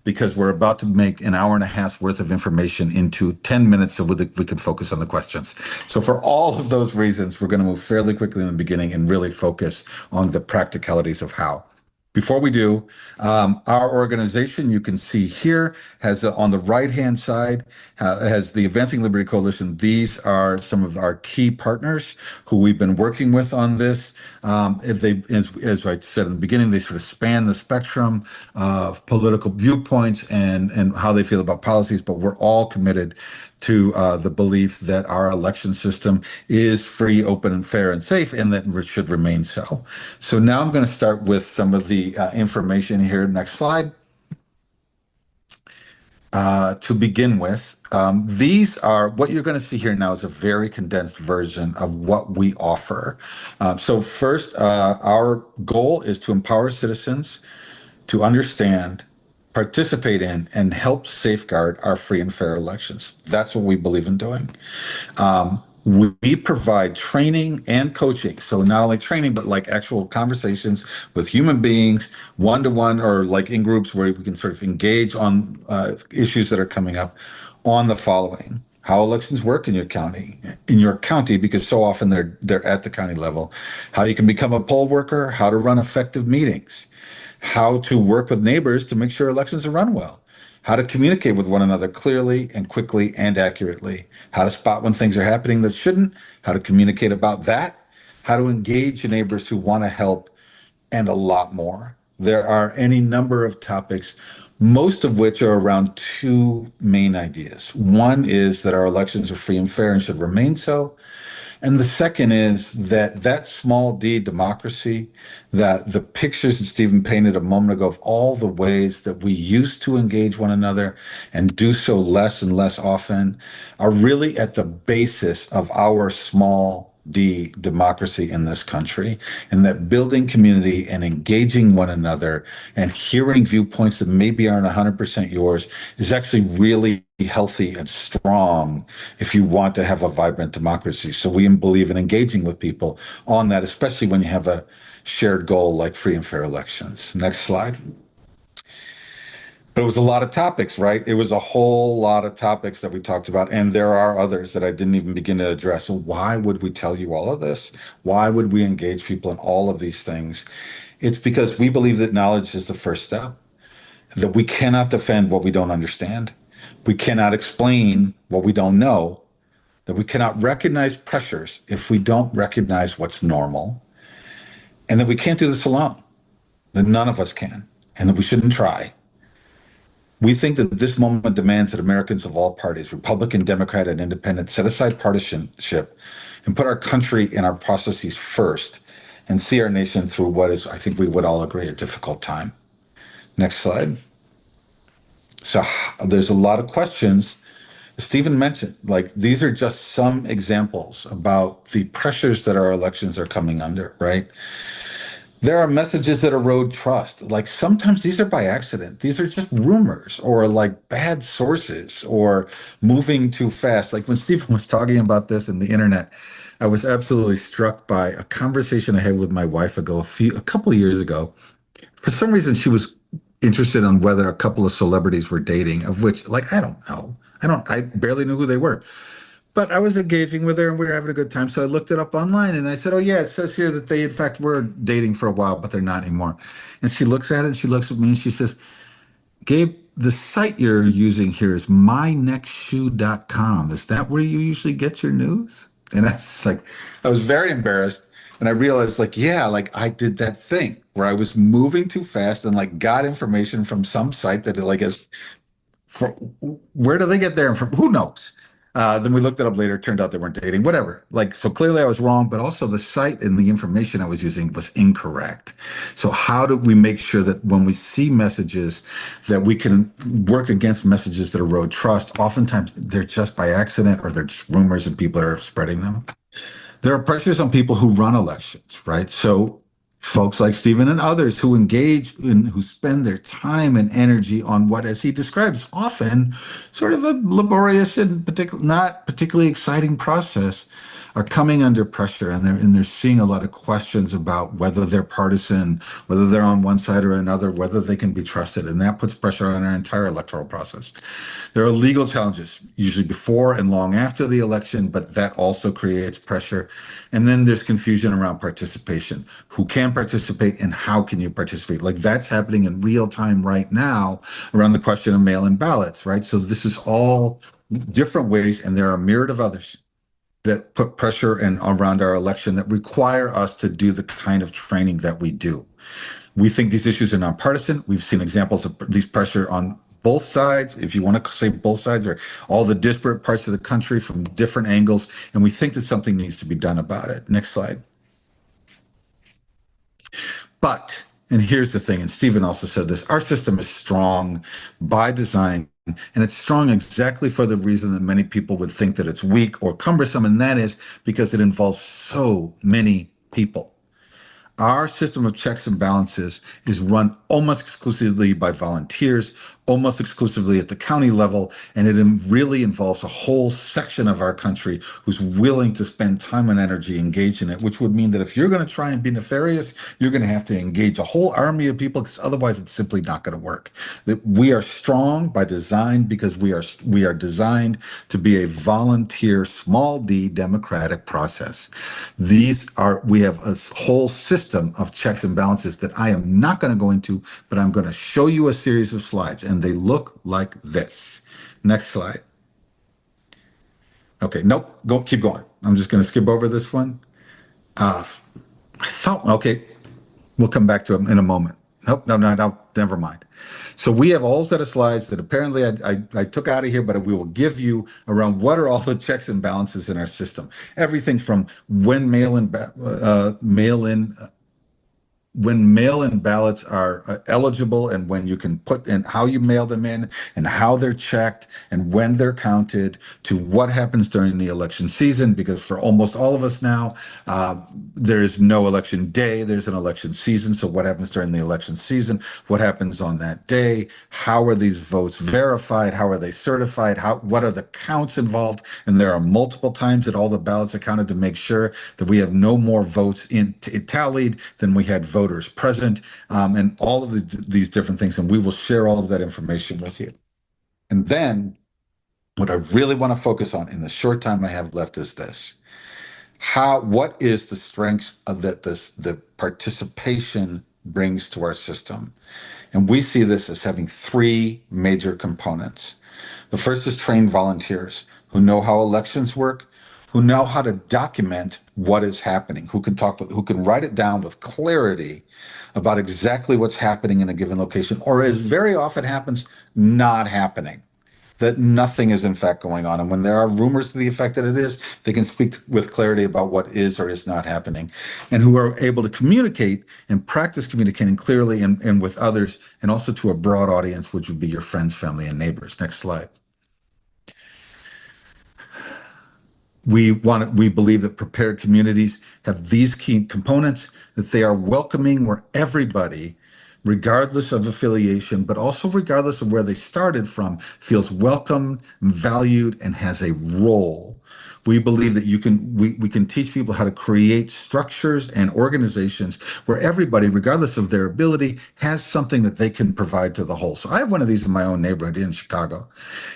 because we're about to make an hour and a half's worth of information into 10 minutes so we can focus on the questions. So for all of those reasons, we're going to move fairly quickly in the beginning and really focus on the practicalities of how. Before we do, our organization, you can see here, has on the right-hand side, has the Advancing Liberty Coalition. These are some of our key partners who we've been working with on this. As I said in the beginning, they sort of span the spectrum of political viewpoints and how they feel about policies, but we're all committed to the belief that our election system is free, open, and fair and safe, and that it should remain so. So now I'm going to start with some of the information here. Next slide. To begin with, these are what you're going to see here now is a very condensed version of what we offer. So first, our goal is to empower citizens to understand, participate in, and help safeguard our free and fair elections. That's what we believe in doing. We provide training and coaching. So not only training, but like actual conversations with human beings, one-to-one, or like in groups where we can sort of engage on issues that are coming up on the following: how elections work in your county, because so often they're at the county level, how you can become a poll worker, how to run effective meetings, how to work with neighbors to make sure elections are run well, how to communicate with one another clearly and quickly and accurately, how to spot when things are happening that shouldn't, how to communicate about that, how to engage neighbors who want to help, and a lot more. There are any number of topics, most of which are around two main ideas. One is that our elections are free and fair and should remain so. And the second is that small d democracy, that the pictures that Stephen painted a moment ago of all the ways that we used to engage one another and do so less and less often, are really at the basis of our small d democracy in this country, and that building community and engaging one another and hearing viewpoints that maybe aren't 100% yours is actually really healthy and strong if you want to have a vibrant democracy. So we believe in engaging with people on that, especially when you have a shared goal like free and fair elections. Next slide. But it was a lot of topics, right? It was a whole lot of topics that we talked about, and there are others that I didn't even begin to address. So why would we tell you all of this? Why would we engage people in all of these things? It's because we believe that knowledge is the first step, that we cannot defend what we don't understand. We cannot explain what we don't know, that we cannot recognize pressures if we don't recognize what's normal, and that we can't do this alone, that none of us can, and that we shouldn't try. We think that this moment demands that Americans of all parties, Republican, Democrat, and Independent, set aside partisanship and put our country and our processes first and see our nation through what is, I think we would all agree, a difficult time. Next slide. So there's a lot of questions. Stephen mentioned, like, these are just some examples about the pressures that our elections are coming under, right? There are messages that erode trust. Like, sometimes these are by accident. These are just rumors or like bad sources or moving too fast. Like when Stephen was talking about this in the internet, I was absolutely struck by a conversation I had with my wife a couple of years ago. For some reason, she was interested on whether a couple of celebrities were dating, of which, like, I don't know. I barely knew who they were. But I was engaging with her and we were having a good time. So I looked it up online and I said, oh, yeah, it says here that they, in fact, were dating for a while, but they're not anymore. And she looks at it and she looks at me and she says, Gabe, the site you're using here is mynextshoe.com. Is that where you usually get your news? And I was like, I was very embarrassed. And I realized, like, yeah, like I did that thing where I was moving too fast and like got information from some site that like is for, where do they get there from? Who knows? Then we looked it up later. It turned out they weren't dating, whatever. Like, so clearly I was wrong, but also the site and the information I was using was incorrect. So how do we make sure that when we see messages that we can work against messages that erode trust? Oftentimes they're just by accident or they're just rumors and people are spreading them. There are pressures on people who run elections, right? So folks like Stephen and others who engage in, who spend their time and energy on what, as he describes, often sort of a laborious and not particularly exciting process, are coming under pressure, and they're seeing a lot of questions about whether they're partisan, whether they're on one side or another, whether they can be trusted, and that puts pressure on our entire electoral process. There are legal challenges, usually before and long after the election, but that also creates pressure. And then there's confusion around participation. Who can participate and how can you participate? Like, that's happening in real time right now around the question of mail-in ballots, right? So this is all different ways, and there are a myriad of others that put pressure and around our election that require us to do the kind of training that we do. We think these issues are nonpartisan. We've seen examples of these pressure on both sides, if you want to say both sides, or all the disparate parts of the country from different angles, and we think that something needs to be done about it. Next slide. But, and here's the thing, and Stephen also said this, our system is strong by design, and it's strong exactly for the reason that many people would think that it's weak or cumbersome, and that is because it involves so many people. Our system of checks and balances is run almost exclusively by volunteers, almost exclusively at the county level, and it really involves a whole section of our country who's willing to spend time and energy engaged in it, which would mean that if you're going to try and be nefarious, you're going to have to engage a whole army of people, because otherwise it's simply not going to work. That we are strong by design because we are designed to be a volunteer, small d, democratic process. We have a whole system of checks and balances that I am not going to go into, but I'm going to show you a series of slides, and they look like this. Next slide. Okay, nope, keep going. I'm just going to skip over this one. Okay, we'll come back to it in a moment. Nope, no, never mind. So we have a whole set of slides that apparently I took out of here, but we will give you around what are all the checks and balances in our system. Everything from when mail-in ballots are eligible, and when you can put in how you mail them in and how they're checked and when they're counted, to what happens during the election season, because for almost all of us now, there's no election day, there's an election season. So what happens during the election season? What happens on that day? How are these votes verified? How are they certified? What are the counts involved? And there are multiple times that all the ballots are counted to make sure that we have no more votes tallied than we had voters present, and all of these different things. And we will share all of that information with you. And then what I really want to focus on in the short time I have left is this. What is the strengths of that the participation brings to our system? And we see this as having three major components. The first is trained volunteers who know how elections work, who know how to document what is happening, who can write it down with clarity about exactly what's happening in a given location, or as very often happens, not happening. That nothing is in fact going on. And when there are rumors to the effect that it is, they can speak with clarity about what is or is not happening, and who are able to communicate and practice communicating clearly and with others, and also to a broad audience, which would be your friends, family, and neighbors. Next slide. We believe that prepared communities have these key components, that they are welcoming where everybody, regardless of affiliation, but also regardless of where they started from, feels welcome, valued, and has a role. We believe that we can teach people how to create structures and organizations where everybody, regardless of their ability, has something that they can provide to the whole. So I have one of these in my own neighborhood in Chicago.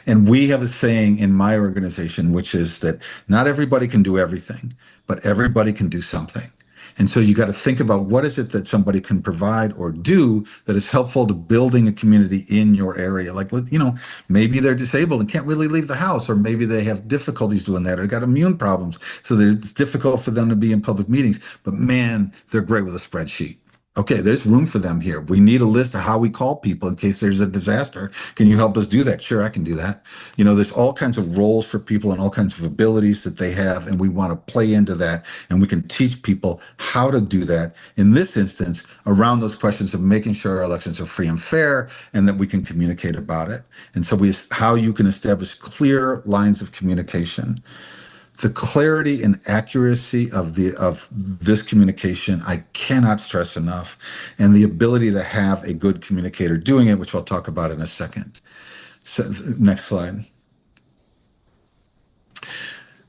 And we have a saying in my organization, which is that not everybody can do everything, but everybody can do something. And so you got to think about what is it that somebody can provide or do that is helpful to building a community in your area. Like, maybe they're disabled and can't really leave the house, or maybe they have difficulties doing that, or got immune problems. So it's difficult for them to be in public meetings, but man, they're great with a spreadsheet. Okay, there's room for them here. We need a list of how we call people in case there's a disaster. Can you help us do that? Sure, I can do that. There's all kinds of roles for people and all kinds of abilities that they have, and we want to play into that, and we can teach people how to do that. In this instance, around those questions of making sure our elections are free and fair, and that we can communicate about it. And so how you can establish clear lines of communication. The clarity and accuracy of this communication, I cannot stress enough, and the ability to have a good communicator doing it, which I'll talk about in a second. So, next slide.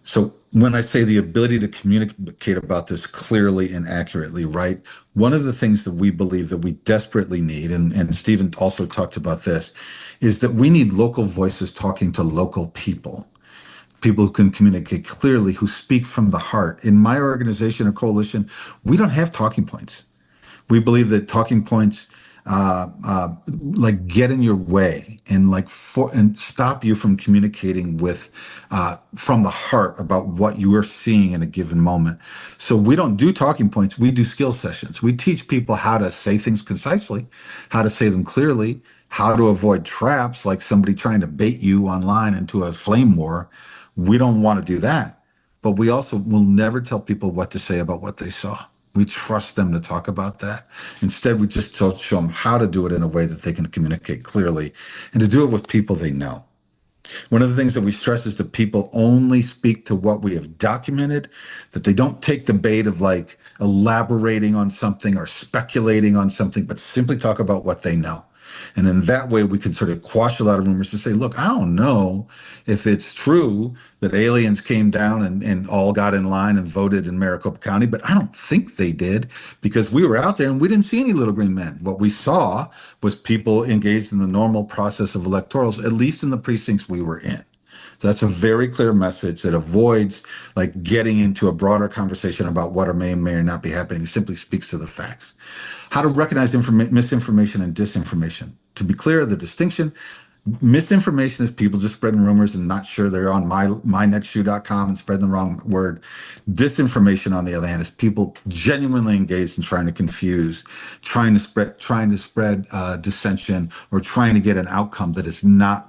So when I say the ability to communicate about this clearly and accurately, right? One of the things that we believe that we desperately need, and Stephen also talked about this, is that we need local voices talking to local people. People who can communicate clearly, who speak from the heart. In my organization or coalition, we don't have talking points. We believe that talking points like get in your way and and stop you from communicating with from the heart about what you are seeing in a given moment. So we don't do talking points. We do skill sessions. We teach people how to say things concisely, how to say them clearly, how to avoid traps like somebody trying to bait you online into a flame war. We don't want to do that, but we also will never tell people what to say about what they saw. We trust them to talk about that. Instead, we just show them how to do it in a way that they can communicate clearly and to do it with people they know. One of the things that we stress is that people only speak to what we have documented, that they don't take the bait of elaborating on something or speculating on something, but simply talk about what they know. And in that way, we can sort of quash a lot of rumors to say, look, I don't know if it's true that aliens came down and all got in line and voted in Maricopa County, but I don't think they did because we were out there and we didn't see any little green men. What we saw was people engaged in the normal process of electorals, at least in the precincts we were in. So that's a very clear message that avoids getting into a broader conversation about what may or may not be happening. It simply speaks to the facts. How to recognize misinformation and disinformation. To be clear, the distinction, misinformation is people just spreading rumors and not sure they're on mynextshoe.com and spreading the wrong word. Disinformation, on the other hand, is people genuinely engaged in trying to confuse, trying to spread dissension, or trying to get an outcome that is not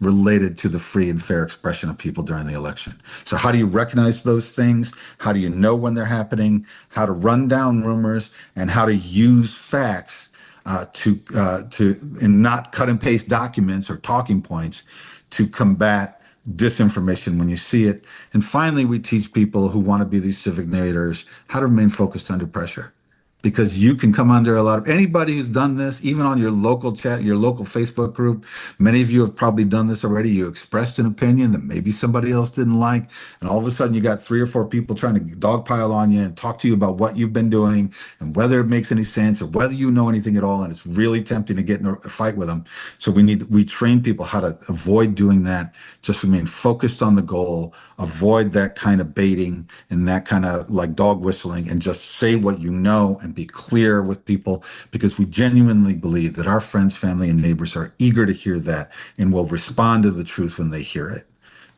related to the free and fair expression of people during the election. So how do you recognize those things? How do you know when they're happening? How to run down rumors, and how to use facts and not cut and paste documents or talking points to combat disinformation when you see it. And finally, we teach people who want to be these civic narrators how to remain focused under pressure. Because you can come under anybody who's done this, even on your local chat, your local Facebook group. Many of you have probably done this already. You expressed an opinion that maybe somebody else didn't like, and all of a sudden you got 3 or 4 people trying to dogpile on you and talk to you about what you've been doing and whether it makes any sense or whether you know anything at all. And it's really tempting to get in a fight with them. So we train people how to avoid doing that. Just remain focused on the goal, avoid that kind of baiting and that kind of dog whistling, and just say what you know and be clear with people, because we genuinely believe that our friends, family, and neighbors are eager to hear that and will respond to the truth when they hear it.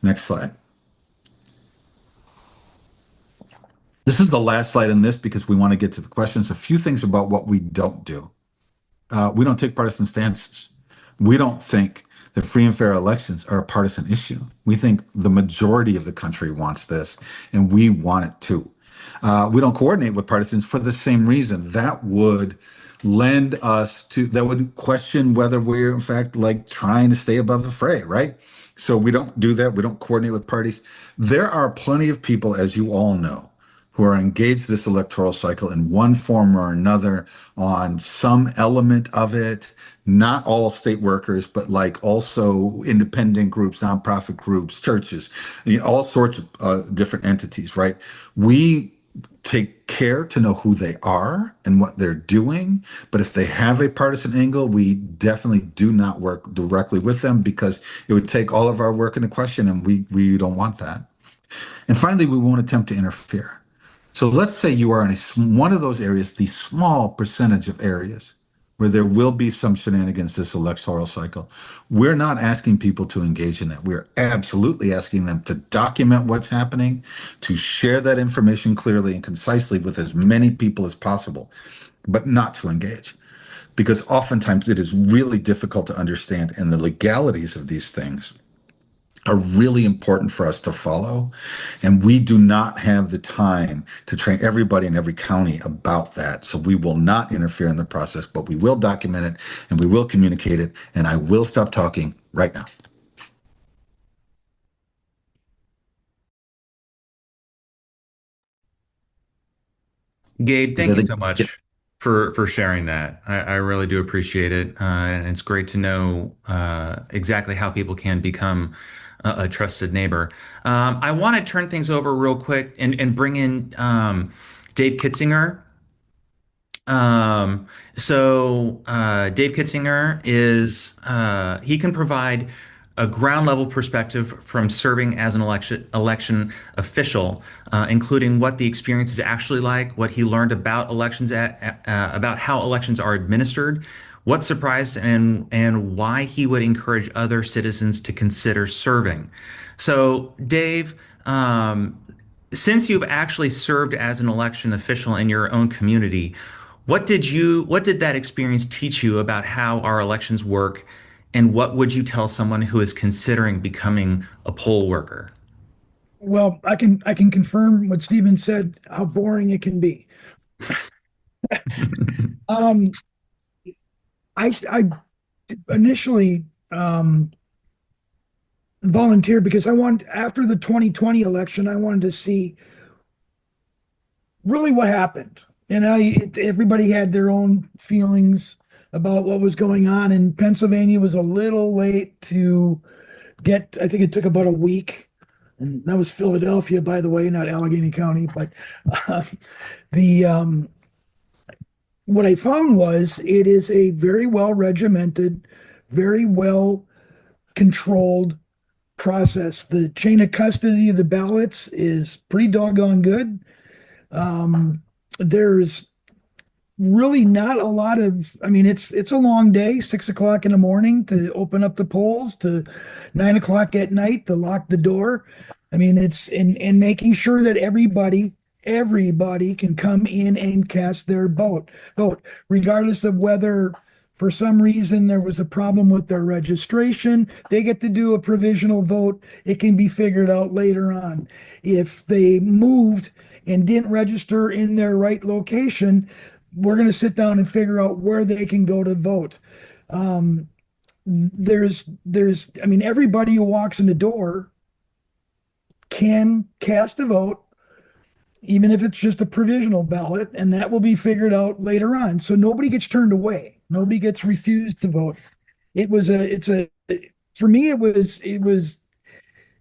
Next slide. This is the last slide in this because we want to get to the questions. A few things about what we don't do. We don't take partisan stances. We don't think that free and fair elections are a partisan issue. We think the majority of the country wants this, and we want it too. We don't coordinate with partisans for the same reason. That would that would question whether we're in fact like trying to stay above the fray, right? So we don't do that. We don't coordinate with parties. There are plenty of people, as you all know, who are engaged this electoral cycle in one form or another on some element of it. Not all state workers, but like also independent groups, nonprofit groups, churches, all sorts of different entities, right? We take care to know who they are and what they're doing. But if they have a partisan angle, we definitely do not work directly with them because it would take all of our work into question, and we don't want that. And finally, we won't attempt to interfere. So let's say you are in one of those areas, the small percentage of areas where there will be some shenanigans this electoral cycle. We're not asking people to engage in that. We're absolutely asking them to document what's happening, to share that information clearly and concisely with as many people as possible, but not to engage. Because oftentimes it is really difficult to understand, and the legalities of these things are really important for us to follow. And we do not have the time to train everybody in every county about that. So we will not interfere in the process, but we will document it and we will communicate it. And I will stop talking right now. Gabe, Because thank I you think, so yeah, much for sharing that. I really do appreciate it, and it's great to know exactly how people can become a trusted neighbor. I want to turn things over real quick and bring in Dave Kitzinger. Um, Dave Kitzinger he can provide a ground level perspective from serving as an election official, including what the experience is actually like, what he learned about about how elections are administered, what surprised and why he would encourage other citizens to consider serving. So, Dave, since you've actually served as an election official in your own community, what did that experience teach you about how our elections work, and what would you tell someone who is considering becoming a poll worker? Well, I can confirm what Stephen said, how boring it can be. Um, I initially volunteered because I wanted, after the 2020 election, I wanted to see really what happened. And everybody had their own feelings about what was going on, and Pennsylvania was a little late to get, I think it took about a week. And that was Philadelphia, by the way, not Allegheny County. But uh, the what I found was it is a very well regimented, very well controlled process. The chain of custody of the ballots is pretty doggone good. There's really not a lot of, I mean, it's a long day, 6 o'clock in the morning to open up the polls, to 9 o'clock at night to lock the door. I mean, it's in making sure that everybody can come in and cast their vote, regardless of whether for some reason there was a problem with their registration. They get to do a provisional vote. It can be figured out later on. If they moved and didn't register in their right location, we're going to sit down and figure out where they can go to vote. I mean, everybody who walks in the door can cast a vote, even if it's just a provisional ballot, and that will be figured out later on. So nobody gets turned away. Nobody gets refused to vote. For me,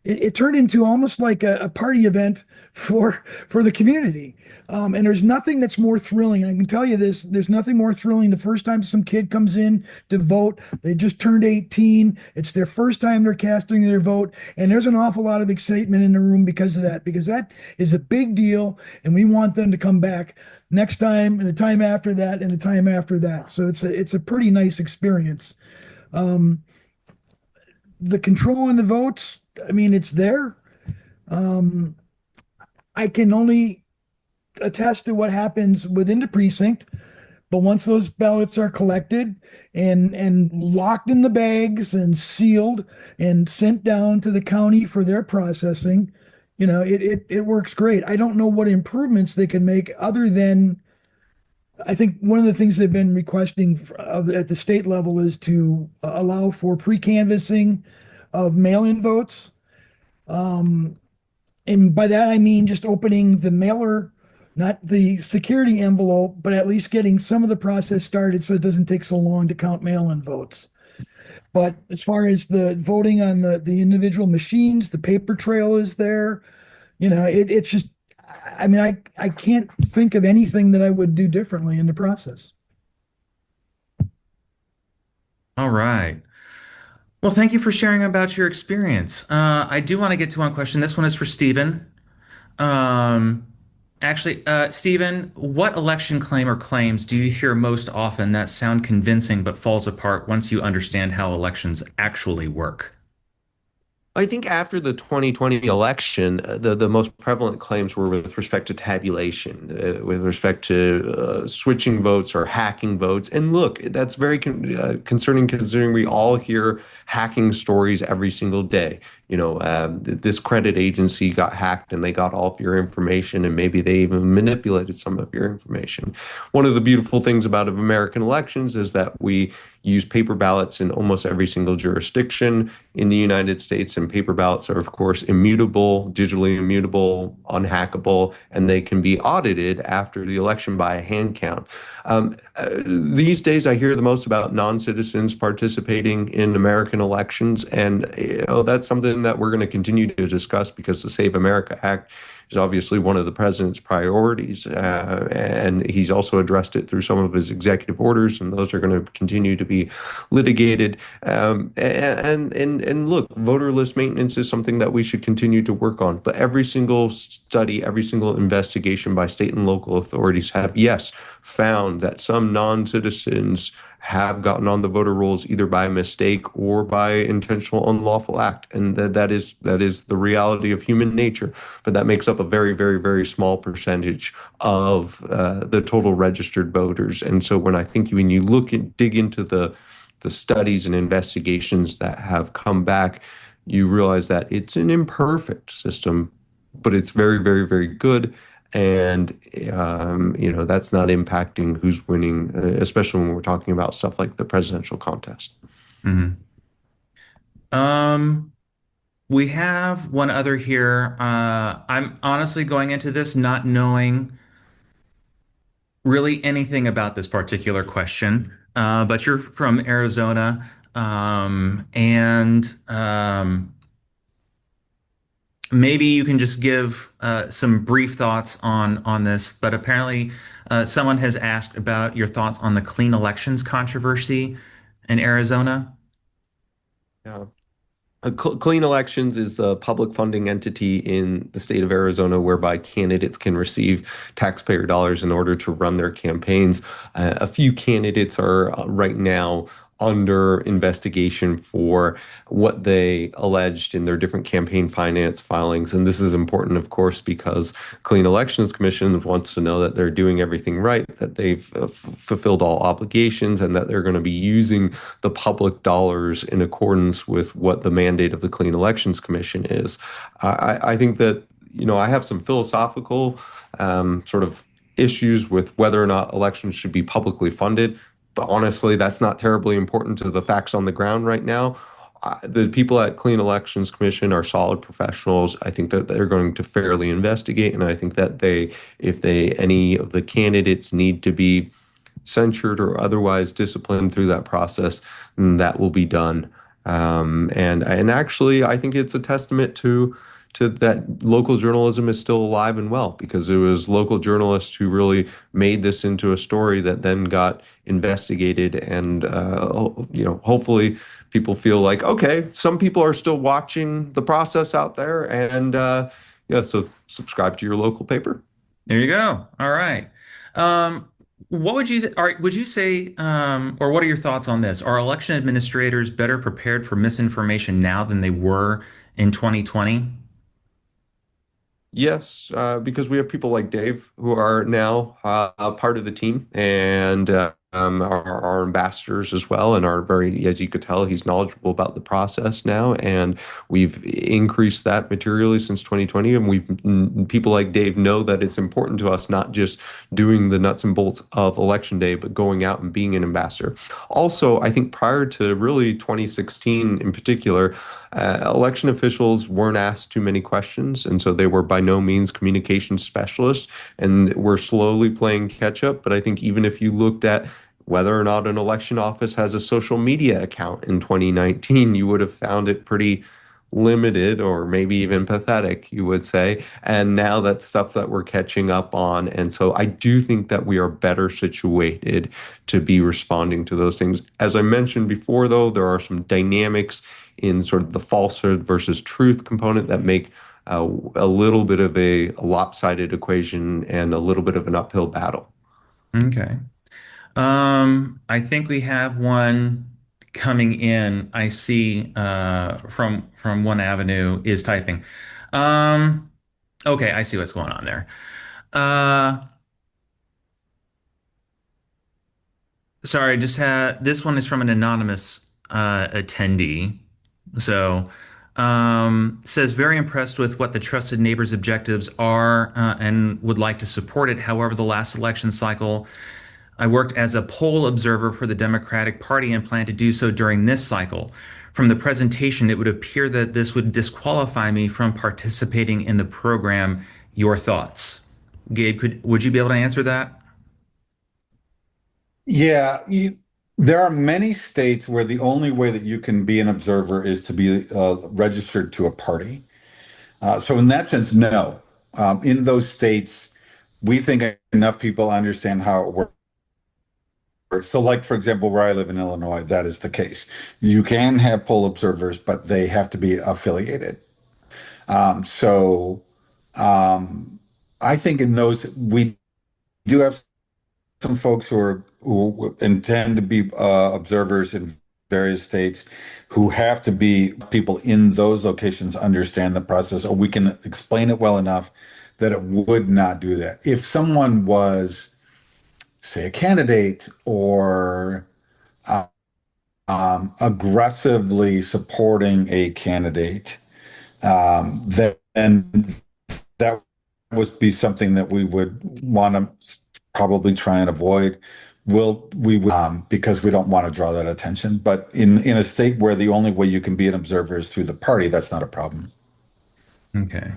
it turned into almost like a party event for the community. And there's nothing that's more thrilling. I can tell you this, there's nothing more thrilling the first time some kid comes in to vote. They just turned 18. It's their first time they're casting their vote. And there's an awful lot of excitement in the room because of that, because that is a big deal. And we want them to come back next time and the time after that and the time after that. So it's a pretty nice experience. The control on the votes, I mean, it's there. I can only attest to what happens within the precinct. But once those ballots are collected and locked in the bags and sealed and sent down to the county for their processing, it works great. I don't know what improvements they can make other than I think one of the things they've been requesting at the state level is to allow for pre-canvassing of mail-in votes. And by that I mean just opening the mailer, not the security envelope, but at least getting some of the process started so it doesn't take so long to count mail-in votes. But as far as the voting on the individual machines, the paper trail is there. It's just, I mean, I can't think of anything that I would do differently in the process. All right. Well, thank you for sharing about your experience. I do want to get to one question. This one is for Stephen. Um, Stephen, what election claim or claims do you hear most often that sound convincing but falls apart once you understand how elections actually work? I think after the 2020 election, the most prevalent claims were with respect to tabulation, with respect to switching votes or hacking votes. And look, that's very concerning considering we all hear hacking stories every single day. This credit agency got hacked and they got all of your information, and maybe they even manipulated some of your information. One of the beautiful things about American elections is that we use paper ballots in almost every single jurisdiction in the United States, and paper ballots are, of course, immutable, digitally immutable, unhackable, and they can be audited after the election by a hand count. These days, I hear the most about non-citizens participating in American elections, and that's something that we're going to continue to discuss because the Save America Act is obviously one of the president's priorities, and he's also addressed it through some of his executive orders, and those are going to continue to be litigated. And look, voter list maintenance is something that we should continue to work on. But every single study, every single investigation by state and local authorities have, yes, found that some non-citizens have gotten on the voter rolls either by mistake or by intentional unlawful act, and that is the reality of human nature. But that makes up a very, very, very small percentage of the total registered voters. And so when you dig into the studies and investigations that have come back, you realize that it's an imperfect system, but it's very, very, very good. And that's not impacting who's winning, especially when we're talking about stuff like the presidential contest. Mhm. We have one other here. I'm honestly going into this not knowing really anything about this particular question, but you're from Arizona, and maybe you can just give some brief thoughts on this. But apparently, someone has asked about your thoughts on the clean elections controversy in Arizona. Yeah. Clean Elections is the public funding entity in the state of Arizona whereby candidates can receive taxpayer dollars in order to run their campaigns. A few candidates are right now under investigation for what they alleged in their different campaign finance filings. And this is important, of course, because Clean Elections Commission wants to know that they're doing everything right, that they've fulfilled all obligations, and that they're going to be using the public dollars in accordance with what the mandate of the Clean Elections Commission is. I think that, I have some philosophical sort of issues with whether or not elections should be publicly funded. But honestly, that's not terribly important to the facts on the ground right now. The people at Clean Elections Commission are solid professionals. I think that they're going to fairly investigate, and I think that if any of the candidates need to be censured or otherwise disciplined through that process, then that will be done. And actually, I think it's a testament to that local journalism is still alive and well, because it was local journalists who really made this into a story that then got investigated. And, hopefully people feel like, okay, some people are still watching the process out there. And so subscribe to your local paper. There you go. All right. Would you say, or what are your thoughts on this? Are election administrators better prepared for misinformation now than they were in 2020? Yes, because we have people like Dave who are now part of the team and are our ambassadors as well, and are very, as you could tell, he's knowledgeable about the process now, and we've increased that materially since 2020, and people like Dave know that it's important to us not just doing the nuts and bolts of election day, but going out and being an ambassador. Also, I think prior to really 2016 in particular, election officials weren't asked too many questions, and so they were by no means communication specialists, and we're slowly playing catch up. But I think even if you looked at whether or not an election office has a social media account in 2019, you would have found it pretty limited or maybe even pathetic, you would say. And now that's stuff that we're catching up on. And so I do think that we are better situated to be responding to those things. As I mentioned before, though, there are some dynamics in sort of the falsehood versus truth component that make a little bit of a lopsided equation and a little bit of an uphill battle. Okay. I think we have one coming in. I see from one avenue is typing. Um, okay, I see what's going on there. Uh, sorry, just had this one is from an anonymous attendee. So, says very impressed with what the Trusted Neighbors objectives are and would like to support it. However, the last election cycle, I worked as a poll observer for the Democratic Party and plan to do so during this cycle. From the presentation, it would appear that this would disqualify me from participating in the program. Your thoughts? Gabe, would you be able to answer that? Yeah, there are many states where the only way that you can be an observer is to be registered to a party. So in that sense, no. In those states, we think enough people understand how it works. So, like for example, where I live in Illinois, that is the case. You can have poll observers, but they have to be affiliated. So, I think in those we do have some folks who intend to be observers in various states who have to be people in those locations understand the process, or we can explain it well enough that it would not do that. If someone was, say, a candidate or uh, aggressively supporting a candidate, then that would be something that we would want to probably try and avoid. We would because we don't want to draw that attention. But in a state where the only way you can be an observer is through the party, that's not a problem. Okay.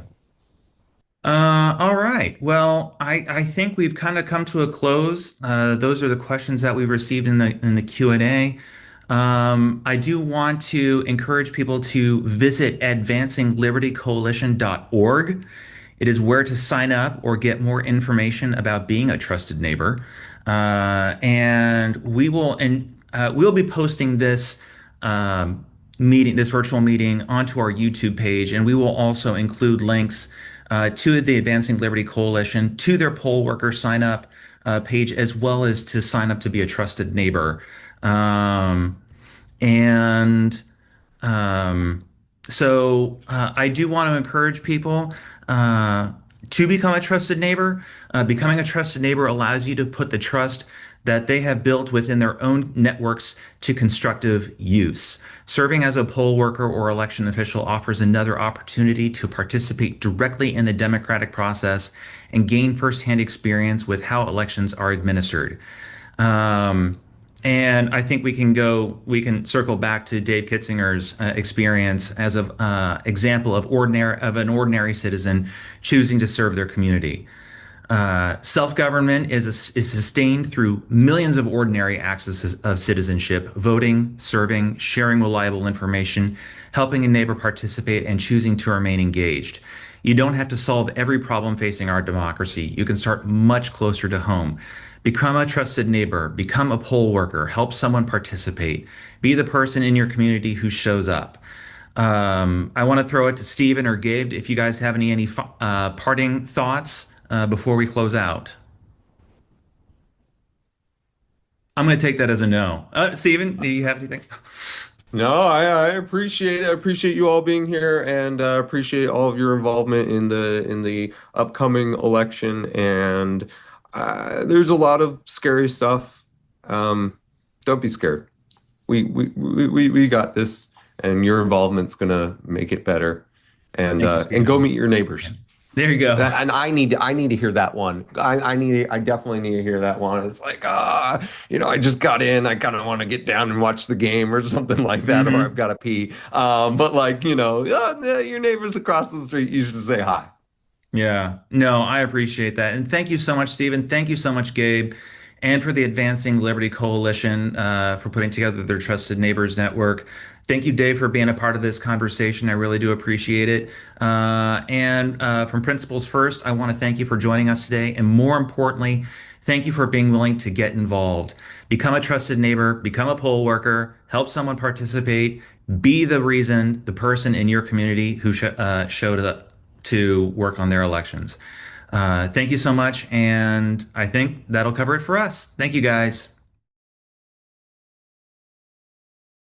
All right. Well, I think we've kind of come to a close. Those are the questions that we've received in the Q&A. I do want to encourage people to visit advancinglibertycoalition.org. It is where to sign up or get more information about being a trusted neighbor. And we'll be posting this this virtual meeting onto our YouTube page, and we will also include links to the Advancing Liberty Coalition, to their poll worker sign up page, as well as to sign up to be a trusted neighbor. And so I do want to encourage people to become a trusted neighbor. Becoming a trusted neighbor allows you to put the trust that they have built within their own networks to constructive use. Serving as a poll worker or election official offers another opportunity to participate directly in the democratic process and gain firsthand experience with how elections are administered. And I think we can circle back to Dave Kitzinger's experience as an example of an ordinary citizen choosing to serve their community. Self-government is sustained through millions of ordinary acts of citizenship, voting, serving, sharing reliable information, helping a neighbor participate, and choosing to remain engaged. You don't have to solve every problem facing our democracy. You can start much closer to home. Become a trusted neighbor, become a poll worker, help someone participate, be the person in your community who shows up. I want to throw it to Stephen or Gabe if you guys have any parting thoughts before we close out. I'm going to take that as a no. Stephen, do you have anything? No, I appreciate it. I appreciate you all being here, and appreciate all of your involvement in the upcoming election. And there's a lot of scary stuff. Don't be scared. We got this, and your involvement's gonna make it better. Thank you, And go Stephen. meet your neighbors. There you go. And I need to hear that one. I definitely need to hear that one. It's like, I just got in. I kind of want to get down and watch the game or something like that, or Mhm. I've got to pee. But like, your neighbors across the street, you should say hi. Yeah, no, I appreciate that. And thank you so much, Stephen. Thank you so much, Gabe, and for the Advancing Liberty Coalition for putting together their Trusted Neighbors Network. Thank you, Dave, for being a part of this conversation. I really do appreciate it. And from Principles First, I want to thank you for joining us today. And more importantly, thank you for being willing to get involved. Become a trusted neighbor, become a poll worker, help someone participate, be the reason, the person in your community who showed up to work on their elections. Thank you so much. And I think that'll cover it for us. Thank you, guys.